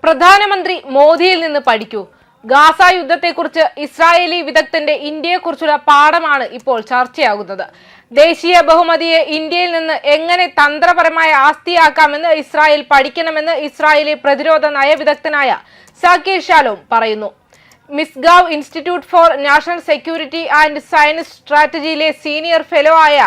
പ്രധാനമന്ത്രി മോദിയിൽ നിന്ന് പഠിക്കൂ. ഗാസ യുദ്ധത്തെക്കുറിച്ച് ഇസ്രായേലി വിദഗ്ധന്റെ ഇന്ത്യയെക്കുറിച്ചുള്ള പാഠമാണ് ഇപ്പോൾ ചർച്ചയാകുന്നത്. ദേശീയ ബഹുമതിയെ ഇന്ത്യയിൽ നിന്ന് എങ്ങനെ തന്ത്രപരമായ ആസ്തിയാക്കാമെന്ന് ഇസ്രായേൽ പഠിക്കണമെന്ന് ഇസ്രായേലി പ്രതിരോധ നയവിദഗ്ധനായ സാക്കീർ ഷാലോം പറയുന്നു. Misgav institute for national security and science സ്ട്രാറ്റജിയിലെ സീനിയർ ഫെലോ ആയ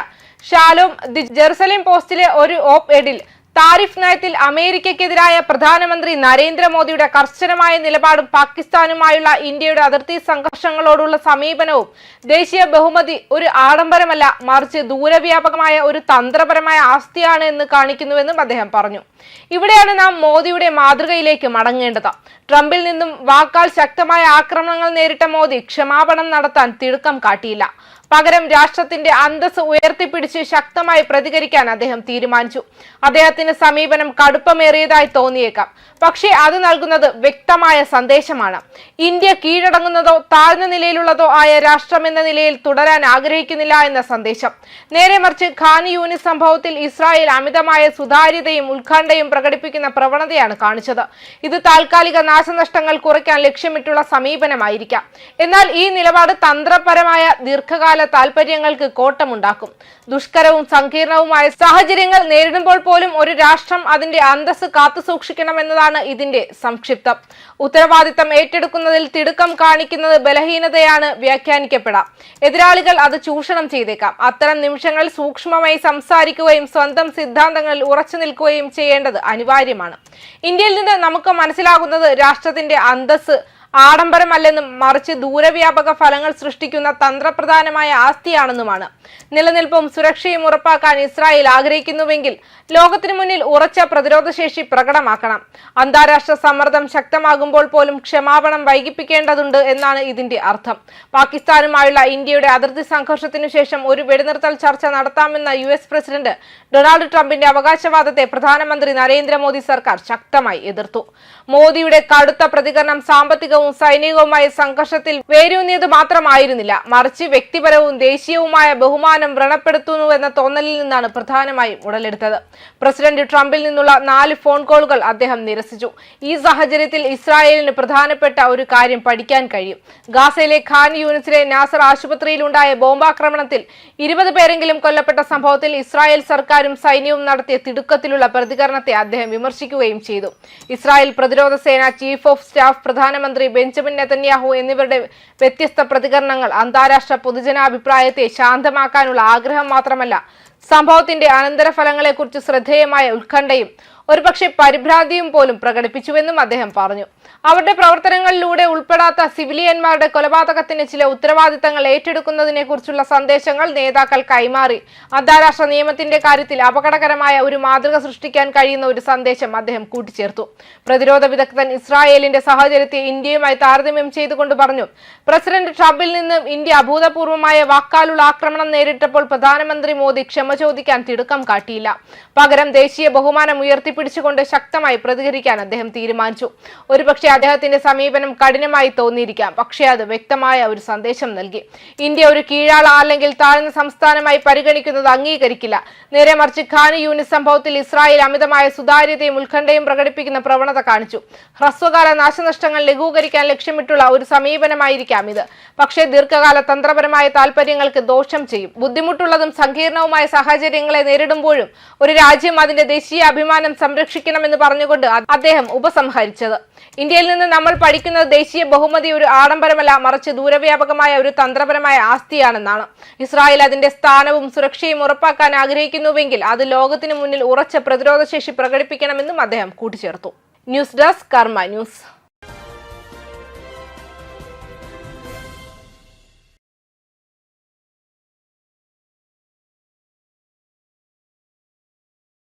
ഷാലോം ദി ജെറുസലേം പോസ്റ്റിലെ ഒരു ഓപ്പ് എഡിൽ താരിഫ് നയത്തിൽ അമേരിക്കയ്ക്കെതിരായ പ്രധാനമന്ത്രി നരേന്ദ്രമോദിയുടെ കർശനമായ നിലപാടും പാകിസ്ഥാനുമായുള്ള ഇന്ത്യയുടെ അതിർത്തി സംഘർഷങ്ങളോടുള്ള സമീപനവും ദേശീയ ബഹുമതി ഒരു ആഡംബരമല്ല, മറിച്ച് ദൂരവ്യാപകമായ ഒരു തന്ത്രപരമായ ആസ്തിയാണ് എന്ന് കാണിക്കുന്നുവെന്നും അദ്ദേഹം പറഞ്ഞു. ഇവിടെയാണ് നാം മോദിയുടെ മാതൃകയിലേക്ക് മടങ്ങേണ്ടത്. ട്രംപിൽ നിന്നും വാക്കാൽ ശക്തമായ ആക്രമണങ്ങൾ നേരിട്ട മോദി ക്ഷമാപണം നടത്താൻ തിടുക്കം കാട്ടിയില്ല. പകരം രാഷ്ട്രത്തിന്റെ അന്തസ് ഉയർത്തിപ്പിടിച്ച് ശക്തമായി പ്രതികരിക്കാൻ അദ്ദേഹം തീരുമാനിച്ചു. അദ്ദേഹത്തിന്റെ സമീപനം കടുപ്പമേറിയതായി തോന്നിയേക്കാം, പക്ഷേ അത് നൽകുന്നത് വ്യക്തമായ സന്ദേശമാണ്. ഇന്ത്യ കീഴടങ്ങുന്നതോ താഴ്ന്ന നിലയിലുള്ളതോ ആയ രാഷ്ട്രമെന്ന നിലയിൽ തുടരാൻ ആഗ്രഹിക്കുന്നില്ല എന്ന സന്ദേശം. നേരെ മറിച്ച് ഖാൻ യൂനിസ് സംഭവത്തിൽ ഇസ്രായേൽ അമിതമായ സുതാര്യതയും ഉത്കണ്ഠയും പ്രകടിപ്പിക്കുന്ന പ്രവണതയാണ് കാണിച്ചത്. ഇത് താൽക്കാലിക നാശനഷ്ടങ്ങൾ കുറയ്ക്കാൻ ലക്ഷ്യമിട്ടുള്ള സമീപനമായിരിക്കാം. എന്നാൽ ഈ നിലപാട് തന്ത്രപരമായ ദീർഘകാല താൽപര്യങ്ങൾക്ക് കോട്ടമുണ്ടാക്കും. ദുഷ്കരവും സങ്കീർണവുമായ സാഹചര്യങ്ങൾ നേരിടുമ്പോൾ പോലും ഒരു രാഷ്ട്രം അതിന്റെ അന്തസ് കാത്തുസൂക്ഷിക്കണമെന്നതാണ് ഇതിന്റെ സംക്ഷിപ്തം. ഉത്തരവാദിത്തം ഏറ്റെടുക്കുന്നതിൽ തിടുക്കം കാണിക്കുന്നത് ബലഹീനതയാണ് വ്യാഖ്യാനിക്കപ്പെടാം. എതിരാളികൾ അത് ചൂഷണം ചെയ്തേക്കാം. അത്തരം നിമിഷങ്ങളിൽ സൂക്ഷ്മമായി സംസാരിക്കുകയും സ്വന്തം സിദ്ധാന്തങ്ങളിൽ ഉറച്ചു നിൽക്കുകയും ചെയ്യേണ്ടത് അനിവാര്യമാണ്. ഇന്ത്യയിൽ നിന്ന് നമുക്ക് മനസ്സിലാകുന്നത് രാഷ്ട്രത്തിന്റെ അന്തസ് ആഡംബരമല്ലെന്നും മറിച്ച് ദൂരവ്യാപക ഫലങ്ങൾ സൃഷ്ടിക്കുന്ന തന്ത്രപ്രധാനമായ ആസ്തിയാണെന്നുമാണ്. നിലനിൽപ്പും സുരക്ഷയും ഉറപ്പാക്കാൻ ഇസ്രായേൽ ആഗ്രഹിക്കുന്നുവെങ്കിൽ ലോകത്തിനു മുന്നിൽ ഉറച്ച പ്രതിരോധശേഷി പ്രകടമാക്കണം. അന്താരാഷ്ട്ര സമ്മർദ്ദം ശക്തമാകുമ്പോൾ പോലും ക്ഷമാപണം വൈകിപ്പിക്കേണ്ടതുണ്ട് എന്നാണ് ഇതിന്റെ അർത്ഥം. പാകിസ്ഥാനുമായുള്ള ഇന്ത്യയുടെ അതിർത്തി സംഘർഷത്തിനു ശേഷം ഒരു വെടിനിർത്തൽ ചർച്ച നടത്താമെന്ന US പ്രസിഡന്റ് ഡൊണാൾഡ് ട്രംപിന്റെ അവകാശവാദത്തെ പ്രധാനമന്ത്രി നരേന്ദ്രമോദി സർക്കാർ ശക്തമായി എതിർത്തു. മോദിയുടെ കടുത്ത പ്രതികരണം സാമ്പത്തിക സൈനികവുമായ സംഘർഷത്തിൽ വേരൂന്നിയത് മാത്രമായിരുന്നില്ല, മറിച്ച് വ്യക്തിപരവും ദേശീയവുമായ ബഹുമാനം വ്രണപ്പെടുത്തുന്നുവെന്ന തോന്നലിൽ നിന്നാണ് പ്രധാനമായും ഉടലെടുത്തത്. പ്രസിഡന്റ് ട്രംപിൽ നിന്നുള്ള 4 ഫോൺ കോളുകൾ അദ്ദേഹം നിരസിച്ചു. ഈ സാഹചര്യത്തിൽ ഇസ്രായേലിന് പ്രധാനപ്പെട്ട ഒരു കാര്യം പഠിക്കാൻ കഴിയും. ഗാസയിലെ ഖാൻ യൂനിസിലെ നാസർ ആശുപത്രിയിലുണ്ടായ ബോംബാക്രമണത്തിൽ 20 പേരെങ്കിലും കൊല്ലപ്പെട്ട സംഭവത്തിൽ ഇസ്രായേൽ സർക്കാരും സൈന്യവും നടത്തിയ തിടുക്കത്തിലുള്ള പ്രതികരണത്തെ അദ്ദേഹം വിമർശിക്കുകയും ചെയ്തു. ഇസ്രായേൽ പ്രതിരോധ സേന ചീഫ് ഓഫ് സ്റ്റാഫ്, പ്രധാനമന്ത്രി ബെഞ്ചമിൻ നെതന്യാഹു എന്നിവരുടെ വ്യത്യസ്ത പ്രതികരണങ്ങൾ അന്താരാഷ്ട്ര പൊതുജനാഭിപ്രായത്തെ ശാന്തമാക്കാനുള്ള ആഗ്രഹം മാത്രമല്ല, സംഭവത്തിന്റെ അനന്തരഫലങ്ങളെക്കുറിച്ച് ശ്രദ്ധേയമായ ഉത്കണ്ഠയും ഒരുപക്ഷെ പരിഭ്രാന്തിയും പോലും പ്രകടിപ്പിച്ചുവെന്നും അദ്ദേഹം പറഞ്ഞു. അവരുടെ പ്രവർത്തനങ്ങളിലൂടെ ഉൾപ്പെടാത്ത സിവിലിയന്മാരുടെ കൊലപാതകത്തിന് ചില ഉത്തരവാദിത്തങ്ങൾ ഏറ്റെടുക്കുന്നതിനെ കുറിച്ചുള്ള സന്ദേശങ്ങൾ നേതാക്കൾ കൈമാറി അന്താരാഷ്ട്ര നിയമത്തിന്റെ കാര്യത്തിൽ അപകടകരമായ ഒരു മാതൃക സൃഷ്ടിക്കാൻ കഴിയുന്ന ഒരു സന്ദേശം അദ്ദേഹം കൂട്ടിച്ചേർത്തു. പ്രതിരോധ വിദഗ്ധൻ ഇസ്രായേലിന്റെ സാഹചര്യത്തെ ഇന്ത്യയുമായി താരതമ്യം ചെയ്തുകൊണ്ട് പറഞ്ഞു, പ്രസിഡന്റ് ട്രംപിൽ നിന്ന് ഇന്ത്യ അഭൂതപൂർവമായ വാക്കാലുള്ള ആക്രമണം നേരിട്ടപ്പോൾ പ്രധാനമന്ത്രി മോദി ക്ഷമ ചോദിക്കാൻ തിടുക്കം കാട്ടിയില്ല. പകരം ദേശീയ ബഹുമാനം ഉയർത്തിപ്പിടിച്ചുകൊണ്ട് ശക്തമായി പ്രതികരിക്കാൻ അദ്ദേഹം തീരുമാനിച്ചു. ഒരുപക്ഷെ അദ്ദേഹത്തിന്റെ സമീപനം കഠിനമായി തോന്നിയിരിക്കാം, പക്ഷേ അത് വ്യക്തമായ ഒരു സന്ദേശം നൽകി. ഇന്ത്യ ഒരു കീഴാള അല്ലെങ്കിൽ താഴ്ന്ന സംസ്ഥാനമായി പരിഗണിക്കുന്നത് അംഗീകരിക്കില്ല. നേരെ മറിച്ച് ഖാൻ യൂനിസ് സംഭവത്തിൽ ഇസ്രായേൽ അമിതമായ സുതാര്യതയും ഉത്കണ്ഠയും പ്രകടിപ്പിക്കുന്ന പ്രവണത കാണിച്ചു. ഹ്രസ്വകാല നാശനഷ്ടങ്ങൾ ലഘൂകരിക്കാൻ ലക്ഷ്യമിട്ടുള്ള ഒരു സമീപനമായിരിക്കാം ഇത്, പക്ഷേ ദീർഘകാല തന്ത്രപരമായ താൽപര്യങ്ങൾക്ക് ദോഷം ചെയ്യും. ബുദ്ധിമുട്ടുള്ളതും സങ്കീർണവുമായ സാഹചര്യങ്ങളെ നേരിടുമ്പോഴും ഒരു രാജ്യം അതിന്റെ ദേശീയ അഭിമാനം സംരക്ഷിക്കണമെന്ന് പറഞ്ഞുകൊണ്ട് അദ്ദേഹം ഉപസംഹരിച്ചത്. ഇന്ത്യയിൽ നിന്ന് നമ്മൾ പഠിക്കുന്നത് ദേശീയ ബഹുമതി ഒരു ആഡംബരമല്ല, മറിച്ച് ദൂരവ്യാപകമായ ഒരു തന്ത്രപരമായ ആസ്തിയാണെന്നാണ്. ഇസ്രായേൽ അതിന്റെ സ്ഥാനവും സുരക്ഷയും ഉറപ്പാക്കാൻ ആഗ്രഹിക്കുന്നുവെങ്കിൽ അത് ലോകത്തിനു മുന്നിൽ ഉറച്ച പ്രതിരോധശേഷി പ്രകടിപ്പിക്കണമെന്നും അദ്ദേഹം കൂട്ടിച്ചേർത്തു. ന്യൂസ് ഡെസ്ക് കർമ്മ ന്യൂസ്.